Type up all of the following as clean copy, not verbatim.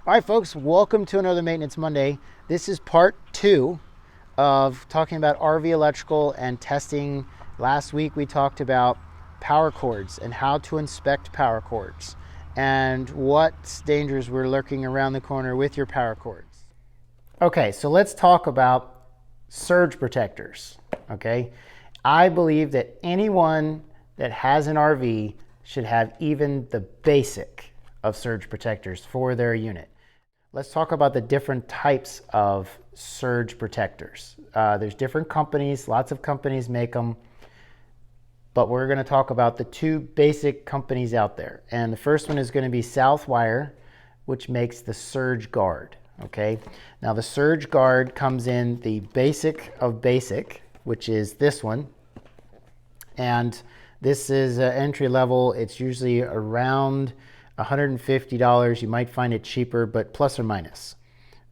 All right, folks, welcome to another Maintenance Monday. This is part 2 of talking about RV electrical and testing. Last week we talked about power cords and how to inspect power cords and what dangers were lurking around the corner with your power cords. Okay, so let's talk about surge protectors. Okay, I believe that anyone that has an RV should have even the basic of surge protectors for their unit. Let's talk about the different types of surge protectors. There's different companies, lots of companies make them, but we're going to talk about the two basic companies out there. And the first one is going to be Southwire, which makes the Surge Guard. Okay, now the Surge Guard comes in the basic of basic, which is this one. And this is entry level. It's usually around $150. You might find it cheaper, but plus or minus.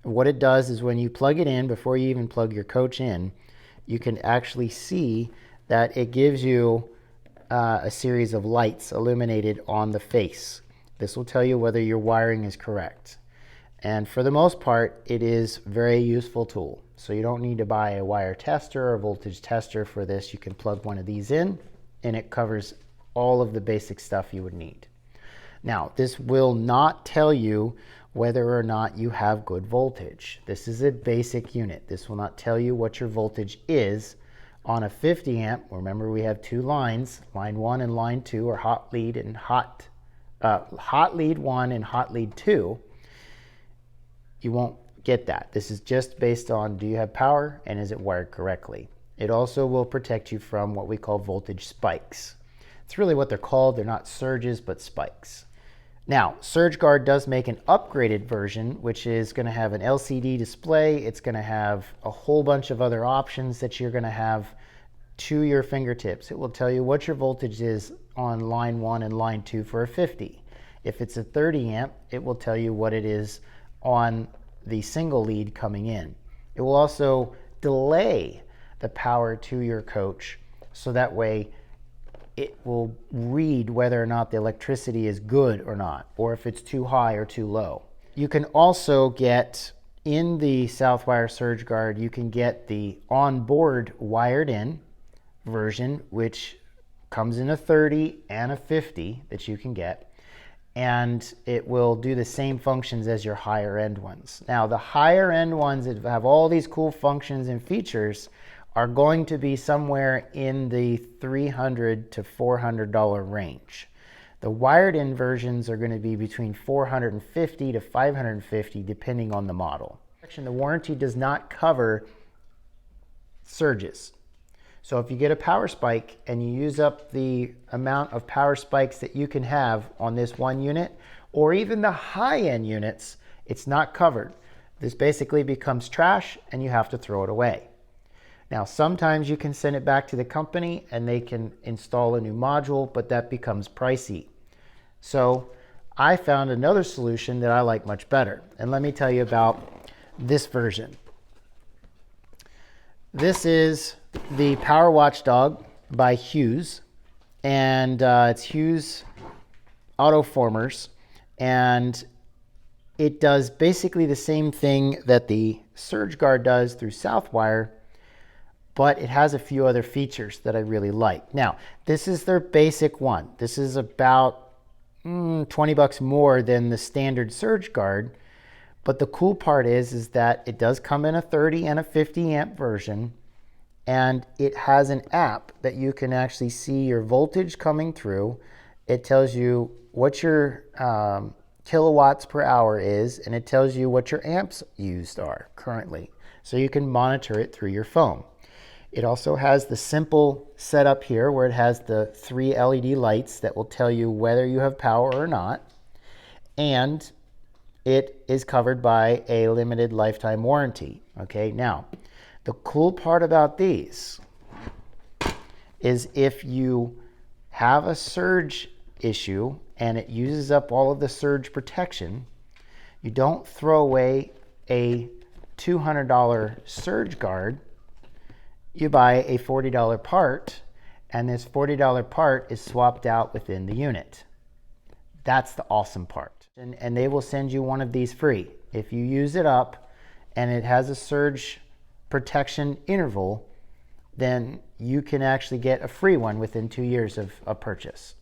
What it does is when you plug it in, before you even plug your coach in, you can actually see that it gives you a series of lights illuminated on the face. This will tell you whether your wiring is correct. And for the most part, it is a very useful tool. So you don't need to buy a wire tester or voltage tester for this. You can plug one of these in, and it covers all of the basic stuff you would need. Now, this will not tell you whether or not you have good voltage. This is a basic unit. This will not tell you what your voltage is on a 50 amp. Remember, we have two lines. Line 1 and line 2 are hot lead and hot lead 1 and hot lead 2. You won't get that. This is just based on, do you have power and is it wired correctly? It also will protect you from what we call voltage spikes. It's really what they're called. They're not surges, but spikes. Now, SurgeGuard does make an upgraded version, which is going to have an LCD display. It's going to have a whole bunch of other options that you're going to have to your fingertips. It will tell you what your voltage is on line 1 and line 2 for a 50. If it's a 30 amp, it will tell you what it is on the single lead coming in. It will also delay the power to your coach, so that way it will read whether or not the electricity is good or not, or if it's too high or too low. You can also get, in the Southwire Surge Guard, you can get the onboard wired in version, which comes in a 30 and a 50 that you can get, and it will do the same functions as your higher end ones. Now, the higher end ones that have all these cool functions and features are going to be somewhere in the $300 to $400 range. The wired-in versions are going to be between $450 to $550 depending on the model. The warranty does not cover surges. So if you get a power spike and you use up the amount of power spikes that you can have on this one unit, or even the high-end units, it's not covered. This basically becomes trash and you have to throw it away. Now, sometimes you can send it back to the company and they can install a new module, but that becomes pricey. So I found another solution that I like much better. And let me tell you about this version. This is the Power Watchdog by Hughes, and it's Hughes Autoformers, and it does basically the same thing that the Surge Guard does through Southwire, but it has a few other features that I really like. Now, this is their basic one. This is about 20 bucks more than the standard Surge Guard, but the cool part is that it does come in a 30 and a 50 amp version, and it has an app that you can actually see your voltage coming through. It tells you what your kilowatts per hour is, and it tells you what your amps used are currently. So you can monitor it through your phone. It also has the simple setup here where it has the 3 LED lights that will tell you whether you have power or not. And it is covered by a limited lifetime warranty. Okay, now, the cool part about these is if you have a surge issue and it uses up all of the surge protection, you don't throw away a $200 Surge Guard. You buy a $40 part, and this $40 part is swapped out within the unit. That's the awesome part. and they will send you one of these free. If you use it up and it has a surge protection interval, then you can actually get a free one within 2 years of a purchase.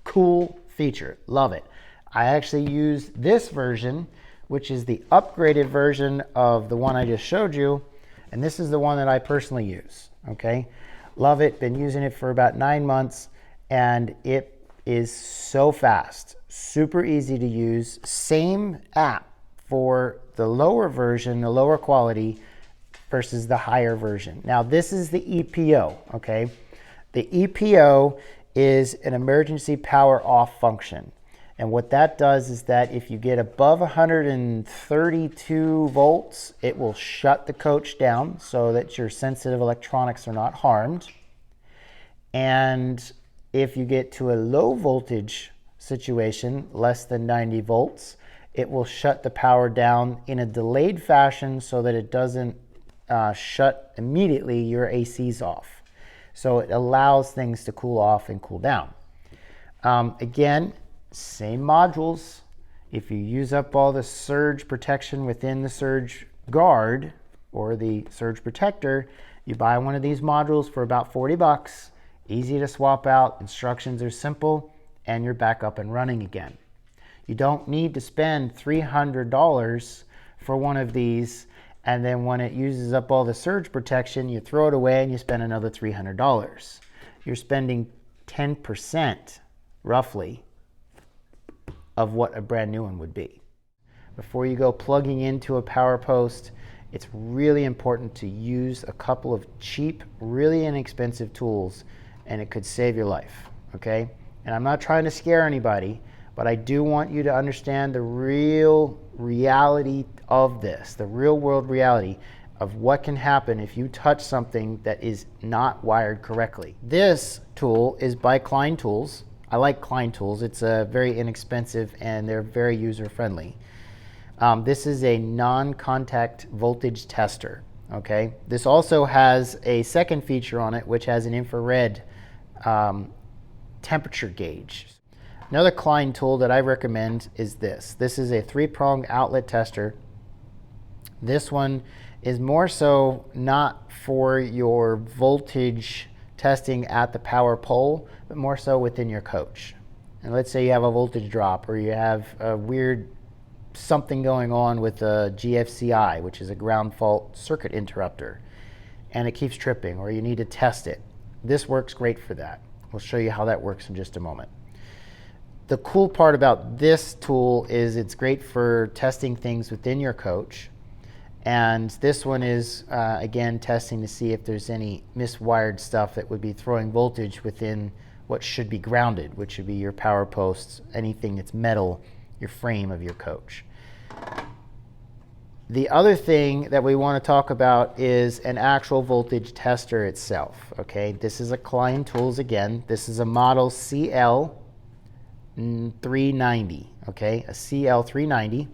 Cool feature, love it. I actually use this version, which is the upgraded version of the one I just showed you, and this is the one that I personally use, okay? Love it, been using it for about 9 months, and it is so fast, super easy to use. Same app for the lower version, the lower quality, versus the higher version. Now this is the EPO, okay? The EPO is an emergency power off function. And what that does is that if you get above 132 volts, it will shut the coach down so that your sensitive electronics are not harmed. And if you get to a low voltage situation, less than 90 volts, it will shut the power down in a delayed fashion so that it doesn't shut immediately your ACs off. So it allows things to cool off and cool down. Again, same modules. If you use up all the surge protection within the surge guard or the surge protector, you buy one of these modules for about 40 bucks. Easy to swap out, instructions are simple, and you're back up and running again. You don't need to spend $300 for one of these, and then when it uses up all the surge protection, you throw it away and you spend another $300. You're spending 10% roughly of what a brand new one would be. Before you go plugging into a power post, it's really important to use a couple of cheap, really inexpensive tools, and it could save your life, okay? And I'm not trying to scare anybody, but I do want you to understand the real reality of this, the real world reality of what can happen if you touch something that is not wired correctly. This tool is by Klein Tools. I like Klein Tools. It's very inexpensive and they're very user-friendly. This is a non-contact voltage tester, okay? This also has a second feature on it, which has an infrared temperature gauge. Another Klein tool that I recommend is this. This is a 3-prong outlet tester. This one is more so not for your voltage testing at the power pole, but more so within your coach. And let's say you have a voltage drop or you have a weird something going on with a GFCI, which is a ground fault circuit interrupter, and it keeps tripping, or you need to test it. This works great for that. We'll show you how that works in just a moment. The cool part about this tool is it's great for testing things within your coach. And this one is, again, testing to see if there's any miswired stuff that would be throwing voltage within what should be grounded, which should be your power posts, anything that's metal, your frame of your coach. The other thing that we want to talk about is an actual voltage tester itself, okay? This is a Klein Tools again. This is a model CL390, okay? A CL390.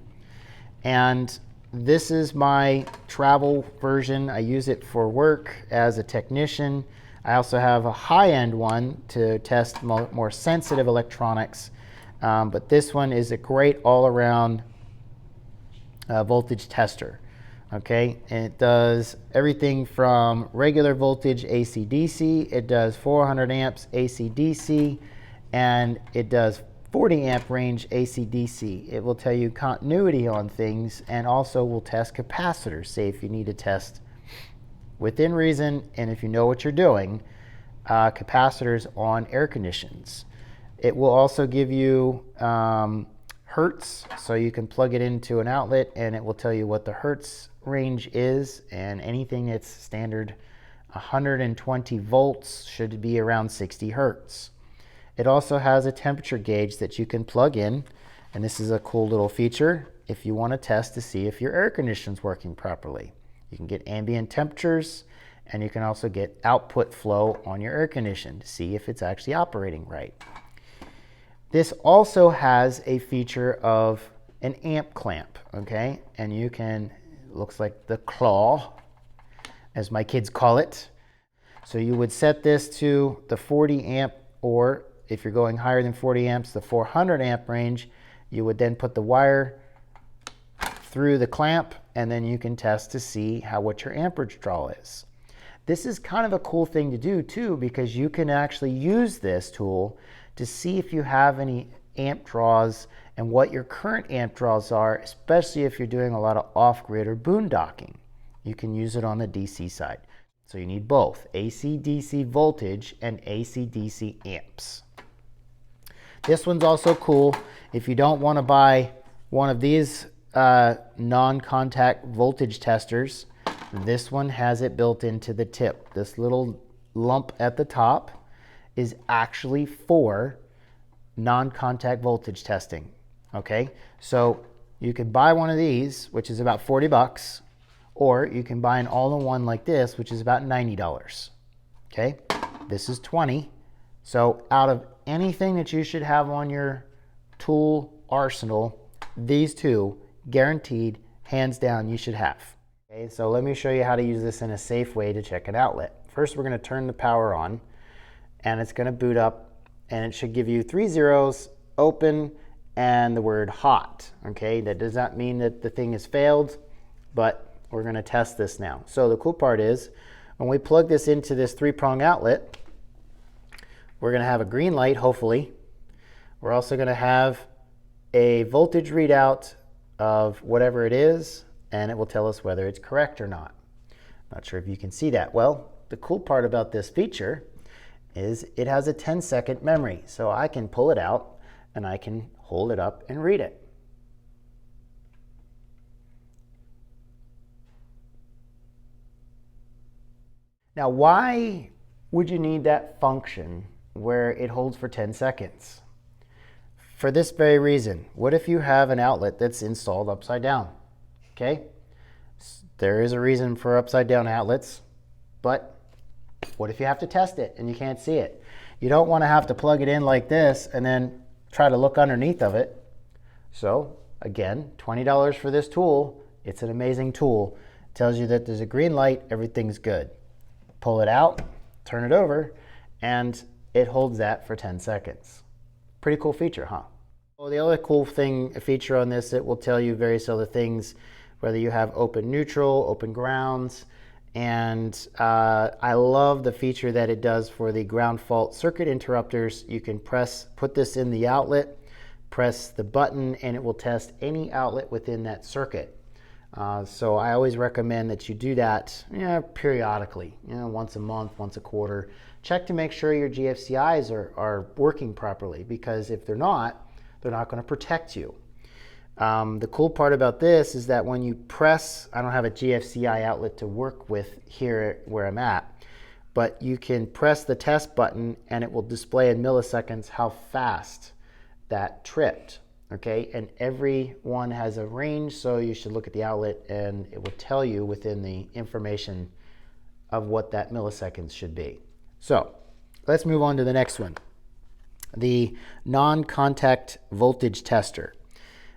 And this is my travel version. I use it for work as a technician. I also have a high-end one to test more sensitive electronics. But this one is a great all-around voltage tester. Okay, and it does everything from regular voltage AC/DC, it does 400 amps AC/DC, and it does 40 amp range AC/DC. It will tell you continuity on things and also will test capacitors, say if you need to test within reason and if you know what you're doing, capacitors on air conditions. It will also give you hertz, so you can plug it into an outlet and it will tell you what the hertz range is, and anything that's standard 120 volts should be around 60 hertz. It also has a temperature gauge that you can plug in, and this is a cool little feature if you want to test to see if your air conditioning is working properly. You can get ambient temperatures, and you can also get output flow on your air condition to see if it's actually operating right. This also has a feature of an amp clamp, okay? And you can, looks like the claw, as my kids call it. So you would set this to the 40 amp, or if you're going higher than 40 amps, the 400 amp range, You would then put the wire through the clamp, and then you can test to see what your amperage draw is. This is kind of a cool thing to do too, because you can actually use this tool to see if you have any amp draws and what your current amp draws are, especially if you're doing a lot of off-grid or boondocking. You can use it on the DC side. So you need both AC/DC voltage and AC/DC amps. This one's also cool. If you don't want to buy one of these non-contact voltage testers, this one has it built into the tip. This little lump at the top is actually for non-contact voltage testing. Okay, so you can buy one of these, which is about 40 bucks, or you can buy an all-in-one like this, which is about $90. Okay, this is 20. So out of anything that you should have on your tool arsenal, these two, guaranteed, hands down, you should have. Okay, so let me show you how to use this in a safe way to check an outlet. First, we're going to turn the power on, and it's going to boot up, and it should give you 3 zeros, open, and the word hot. Okay, that does not mean that the thing has failed, but we're going to test this now. So the cool part is, when we plug this into this 3-prong outlet, we're going to have a green light, hopefully. We're also going to have a voltage readout of whatever it is, and it will tell us whether it's correct or not. Not sure if you can see that. Well, the cool part about this feature is it has a 10-second memory. So I can pull it out and I can hold it up and read it. Now, why would you need that function where it holds for 10 seconds? For this very reason. What if you have an outlet that's installed upside down? Okay, there is a reason for upside down outlets, but what if you have to test it and you can't see it? You don't want to have to plug it in like this and then try to look underneath of it. So again, $20 for this tool. It's an amazing tool. It tells you that there's a green light, everything's good. Pull it out, turn it over, and it holds that for 10 seconds. Pretty cool feature, huh? Well, the other cool feature on this, it will tell you various other things, whether you have open neutral, open grounds, and I love the feature that it does for the ground fault circuit interrupters. You can put this in the outlet, press the button, and it will test any outlet within that circuit. So I always recommend that you do that periodically, once a month, once a quarter. Check to make sure your GFCIs are working properly, because if they're not going to protect you. The cool part about this is that when you press, I don't have a GFCI outlet to work with here where I'm at, but you can press the test button and it will display in milliseconds how fast that tripped. Okay, and every one has a range, so you should look at the outlet and it will tell you within the information of what that milliseconds should be. So let's move on to the next one, the non-contact voltage tester.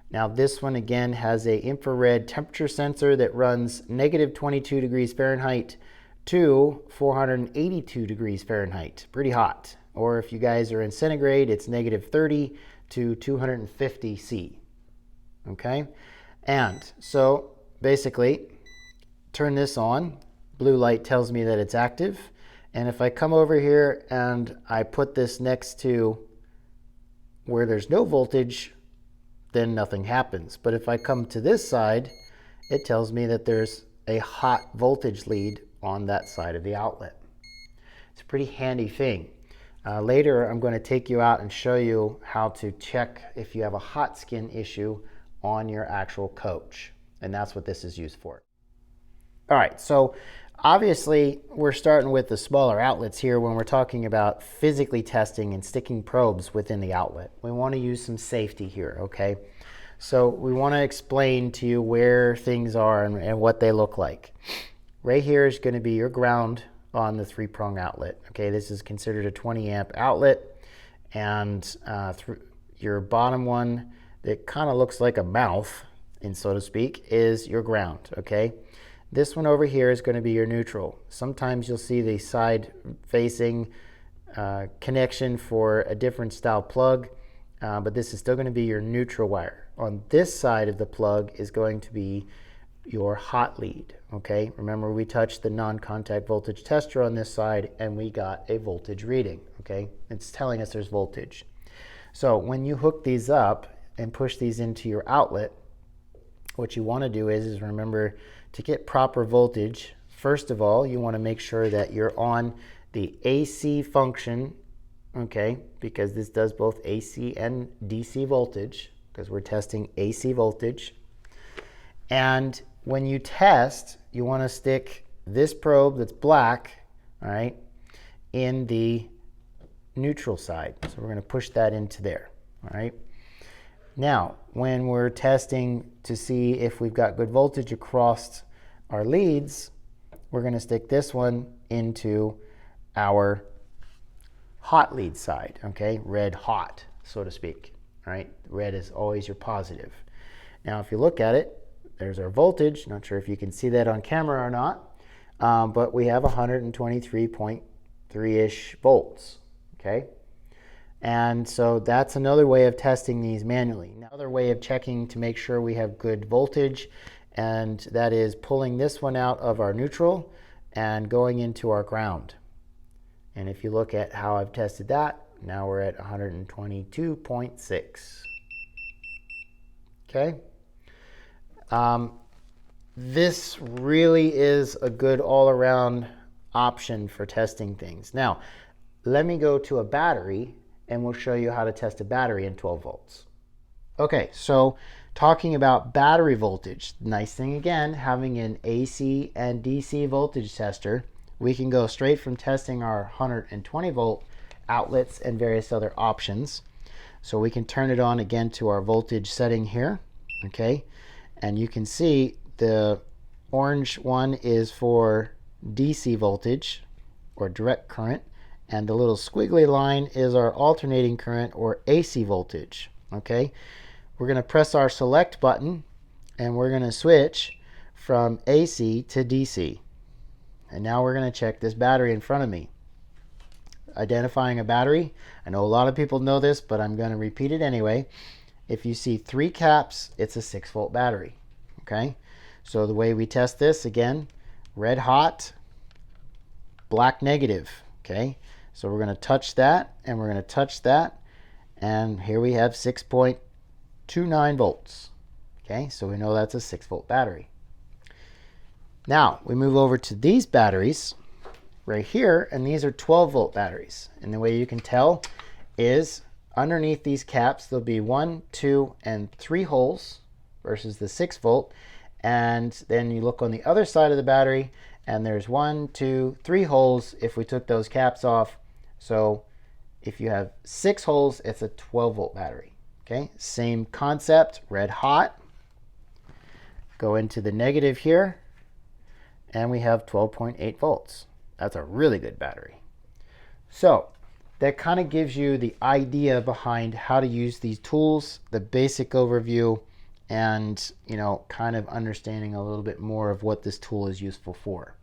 Now this one again has a infrared temperature sensor that runs negative 22 degrees Fahrenheit to 482 degrees Fahrenheit, pretty hot. Or if you guys are in centigrade, it's negative 30 to 250 C. Okay, and so basically turn this on, blue light tells me that it's active, and if I come over here and I put this next to where there's no voltage, then nothing happens. But if I come to this side, it tells me that there's a hot voltage lead on that side of the outlet. It's a pretty handy thing. Later, I'm going to take you out and show you how to check if you have a hot skin issue on your actual coach. And that's what this is used for. All right, so obviously we're starting with the smaller outlets here when we're talking about physically testing and sticking probes within the outlet. We want to use some safety here, okay? So we want to explain to you where things are and what they look like. Right here is going to be your ground on the 3-prong outlet. Okay, this is considered a 20 amp outlet, and your bottom one that kind of looks like a mouth, and so to speak, is your ground. Okay, this one over here is going to be your neutral. Sometimes you'll see the side facing connection for a different style plug. but this is still going to be your neutral wire. On this side of the plug is going to be your hot lead, okay? Remember, we touched the non-contact voltage tester on this side and we got a voltage reading, okay? It's telling us there's voltage. So when you hook these up and push these into your outlet, what you want to do is remember to get proper voltage. First of all, you want to make sure that you're on the AC function, okay, because this does both AC and DC voltage, because we're testing AC voltage. And when you test, you want to stick this probe that's black, all right, in the neutral side. So we're going to push that into there, all right. Now, when we're testing to see if we've got good voltage across our leads, we're going to stick this one into our hot lead side, okay? Red hot, so to speak, all right? Red is always your positive. Now, if you look at it, there's our voltage. Not sure if you can see that on camera or not, but we have 123.3-ish volts, okay? And so that's another way of testing these manually. Another way of checking to make sure we have good voltage, and that is pulling this one out of our neutral and going into our ground. And if you look at how I've tested that, now we're at 122.6. Okay? This really is a good all-around option for testing things. Now, let me go to a battery and we'll show you how to test a battery in 12 volts. Okay, so talking about battery voltage, nice thing again, having an AC and DC voltage tester, we can go straight from testing our 120 volt outlets and various other options. So we can turn it on again to our voltage setting here, okay? And you can see the orange one is for DC voltage or direct current, and the little squiggly line is our alternating current or AC voltage, okay? We're going to press our select button and we're going to switch from AC to DC. And now we're going to check this battery in front of me. Identifying a battery, I know a lot of people know this, but I'm going to repeat it anyway. If you see 3 caps, it's a 6-volt battery, okay? So the way we test this, again, red hot, black negative, okay? So we're going to touch that, and we're going to touch that, and here we have 6.29 volts. Okay, so we know that's a 6-volt battery. Now, we move over to these batteries right here, and these are 12-volt batteries. And the way you can tell is underneath these caps, there'll be 1, 2, and 3 holes versus the 6-volt. And then you look on the other side of the battery, and there's 1, 2, 3 holes if we took those caps off. So if you have 6 holes, it's a 12-volt battery. Okay, same concept, red hot. Go into the negative here, and we have 12.8 volts. That's a really good battery. So that kind of gives you the idea behind how to use these tools, the basic overview, and kind of understanding a little bit more of what this tool is useful for.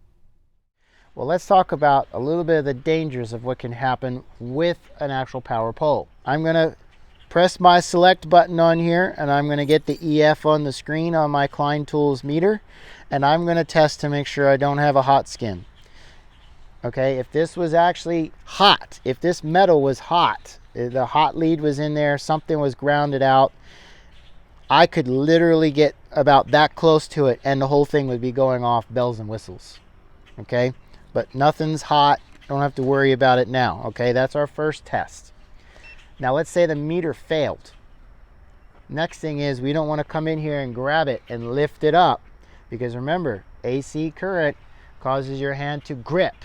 Well, let's talk about a little bit of the dangers of what can happen with an actual power pole. I'm going to press my select button on here, and I'm going to get the EF on the screen on my Klein Tools meter, and I'm going to test to make sure I don't have a hot skin. Okay, if this was actually hot, if this metal was hot, the hot lead was in there, something was grounded out, I could literally get about that close to it and the whole thing would be going off bells and whistles. Okay, but nothing's hot, don't have to worry about it now. Okay, that's our first test. Now let's say the meter failed. Next thing is we don't want to come in here and grab it and lift it up, because remember, AC current causes your hand to grip.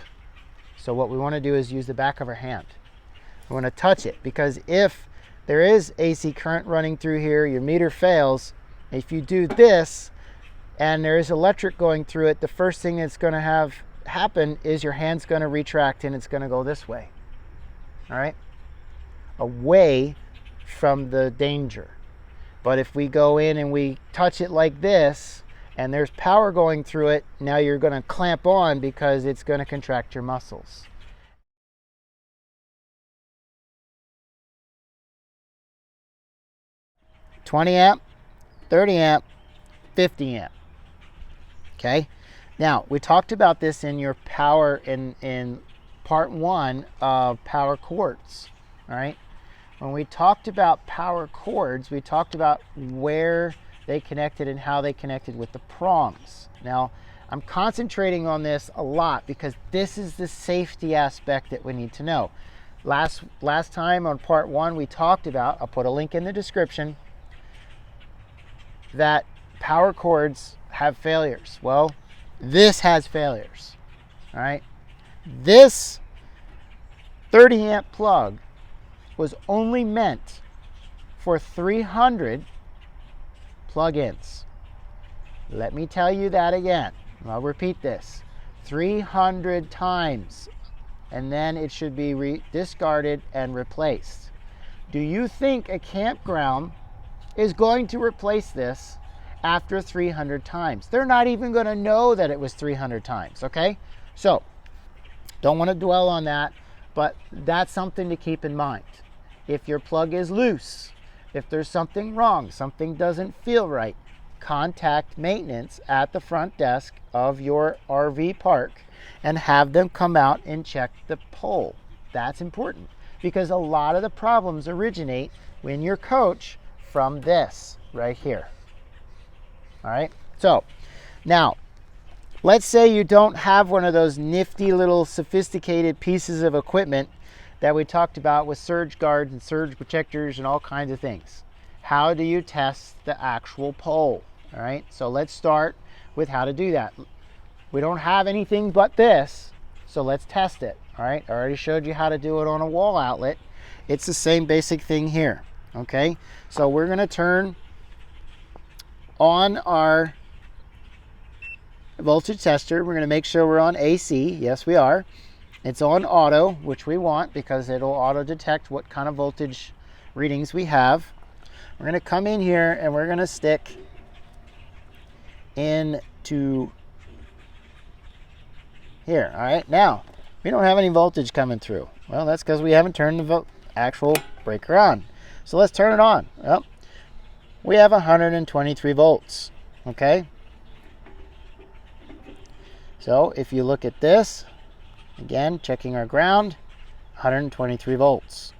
So what we want to do is use the back of our hand. We want to touch it, because if there is AC current running through here, your meter fails. If you do this and there is electric going through it, the first thing that's going to have happen is your hand's going to retract and it's going to go this way. All right? Away from the danger. But if we go in and we touch it like this and there's power going through it, now you're going to clamp on because it's going to contract your muscles. 20 amp, 30 amp, 50 amp. Okay. Now, we talked about this in your power in part 1 of power cords. All right. When we talked about power cords, we talked about where they connected and how they connected with the prongs. Now, I'm concentrating on this a lot because this is the safety aspect that we need to know. Last time on part 1, we talked about, I'll put a link in the description, that power cords have failures. Well, this has failures. All right. This 30 amp plug was only meant for 300 plug-ins. Let me tell you that again. I'll repeat this 300 times, and then it should be discarded and replaced. Do you think a campground is going to replace this after 300 times? They're not even going to know that it was 300 times, okay? So, don't want to dwell on that, but that's something to keep in mind. If your plug is loose, if there's something wrong, something doesn't feel right, contact maintenance at the front desk of your RV park and have them come out and check the pole. That's important because a lot of the problems originate when you're coach from this right here. All right. So now let's say you don't have one of those nifty little sophisticated pieces of equipment that we talked about with surge guards and surge protectors and all kinds of things. How do you test the actual pole? All right, so let's start with how to do that. We don't have anything but this, so let's test it. All right, I already showed you how to do it on a wall outlet. It's the same basic thing here. Okay, so we're going to turn on our voltage tester. We're going to make sure we're on AC. Yes, we are. It's on auto, which we want because it'll auto detect what kind of voltage readings we have. We're going to come in here and we're going to stick into here. All right, now we don't have any voltage coming through. Well, that's because we haven't turned the actual breaker on. So let's turn it on. Well, we have 123 volts. Okay, so if you look at this again, checking our ground, 123 volts.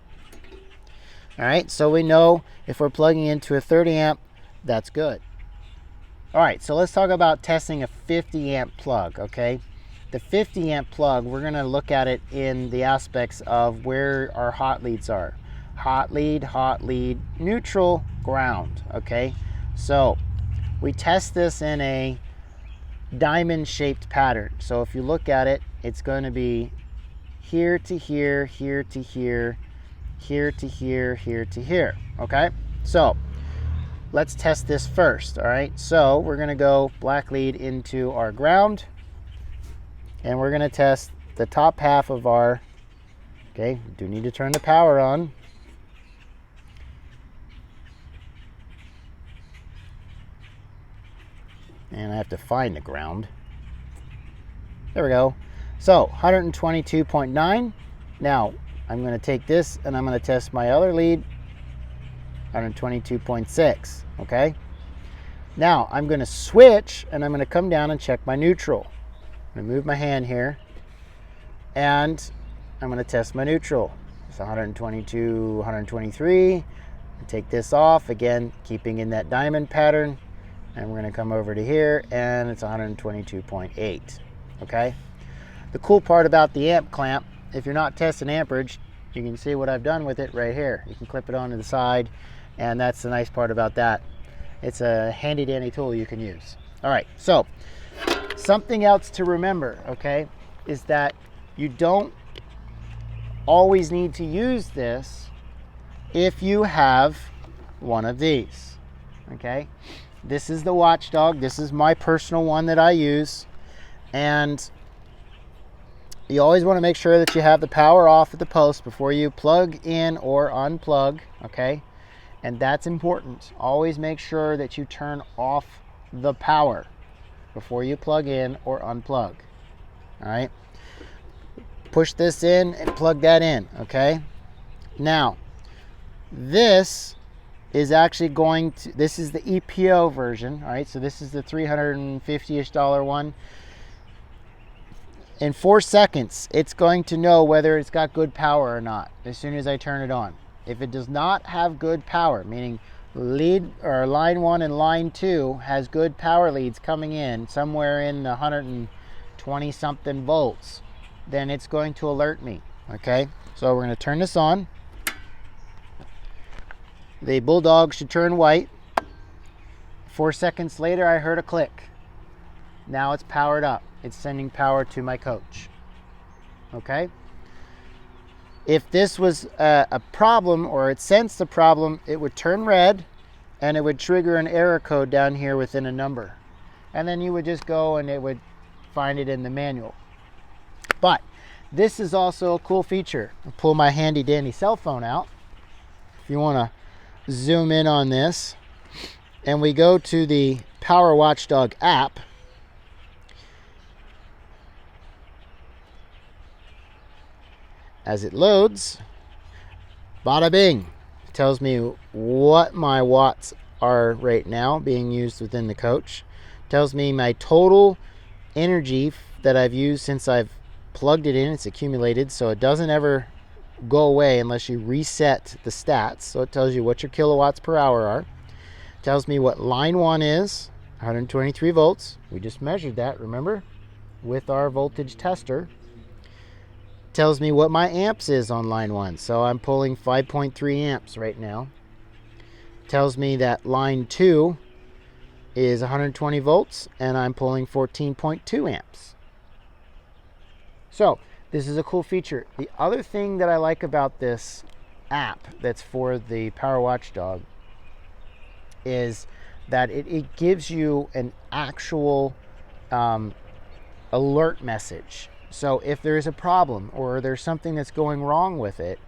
All right, so we know if we're plugging into a 30 amp, that's good. All right, so let's talk about testing a 50 amp plug, okay? The 50 amp plug, we're gonna look at it in the aspects of where our hot leads are. Hot lead, neutral, ground, okay? So we test this in a diamond shaped pattern. So if you look at it, it's going to be here to here, here to here, here to here, here to here. Okay, so let's test this first. All right, so we're going to go black lead into our ground, and we're going to test the top half of our, okay, do need to turn the power on. And I have to find the ground. There we go. So 122.9. Now I'm going to take this and I'm going to test my other lead, 122.6. Okay. Now I'm going to switch and I'm going to come down and check my neutral. I'm going to move my hand here and I'm going to test my neutral. It's 122, 123. Take this off again, keeping in that diamond pattern. And we're going to come over to here and it's 122.8. Okay. The cool part about the amp clamp, if you're not testing amperage, you can see what I've done with it right here. You can clip it onto the side, and that's the nice part about that. It's a handy dandy tool you can use. All right, so something else to remember, okay, is that you don't always need to use this if you have one of these, okay? This is the Watchdog. This is my personal one that I use, and you always want to make sure that you have the power off at the post before you plug in or unplug, okay? And that's important. Always make sure that you turn off the power before you plug in or unplug, all right? Push this in and plug that in, okay? Now, this is actually going to, this is the EPO version, all right? So this is the $350-ish one. In 4 seconds, it's going to know whether it's got good power or not as soon as I turn it on. If it does not have good power, meaning lead or line 1 and line 2 has good power leads coming in somewhere in the 120 something volts, then it's going to alert me. Okay, so we're going to turn this on. The bulldog should turn white. 4 seconds later, I heard a click. Now it's powered up. It's sending power to my coach. Okay, if this was a problem, or it sensed a problem, it would turn red and it would trigger an error code down here within a number, and then you would just go and it would find it in the manual. But this is also a cool feature. I'll pull my handy dandy cell phone out if you want to zoom in on this, and we go to the Power Watchdog app. As it loads, bada bing, it tells me what my watts are right now being used within the coach. It tells me my total energy that I've used since I've plugged it in. It's accumulated, so it doesn't ever go away unless you reset the stats. So it tells you what your kilowatts per hour are. It tells me what line 1 is, 123 volts. We just measured that, remember, with our voltage tester. Tells me what my amps is on line 1, so I'm pulling 5.3 amps right now. Tells me that line 2 is 120 volts and I'm pulling 14.2 amps. So this is a cool feature. The other thing that I like about this app that's for the Power Watchdog is that it gives you an actual alert message. So if there's a problem or there's something that's going wrong with it,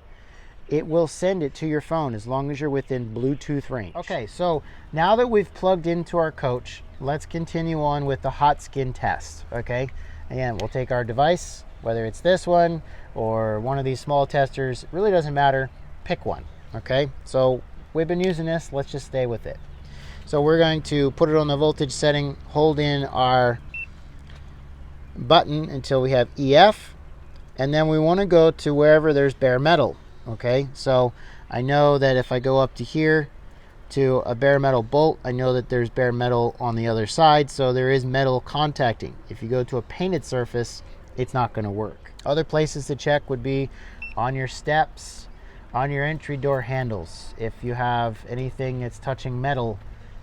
it will send it to your phone as long as you're within Bluetooth range. Okay, so now that we've plugged into our coach, let's continue on with the hot skin test. Okay, again, we'll take our device, whether it's this one or one of these small testers, it really doesn't matter, pick one. Okay, so we've been using this, let's just stay with it. So we're going to put it on the voltage setting, hold in our button until we have EF, and then we want to go to wherever there's bare metal. Okay, so I know that if I go up to here to a bare metal bolt, I know that there's bare metal on the other side, so there is metal contacting. If you go to a painted surface, it's not going to work. Other places to check would be on your steps, on your entry door handles. If you have anything that's touching metal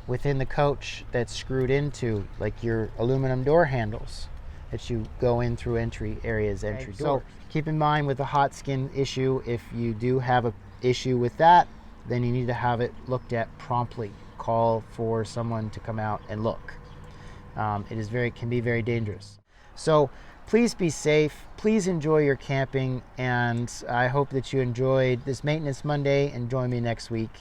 within the coach that's screwed into, like your aluminum door handles that you go in through entry areas, entry doors. So keep in mind with the hot skin issue, if you do have an issue with that, then you need to have it looked at promptly. Call for someone to come out and look. It can be very dangerous. So please be safe, please enjoy your camping, and I hope that you enjoyed this Maintenance Monday, and join me next week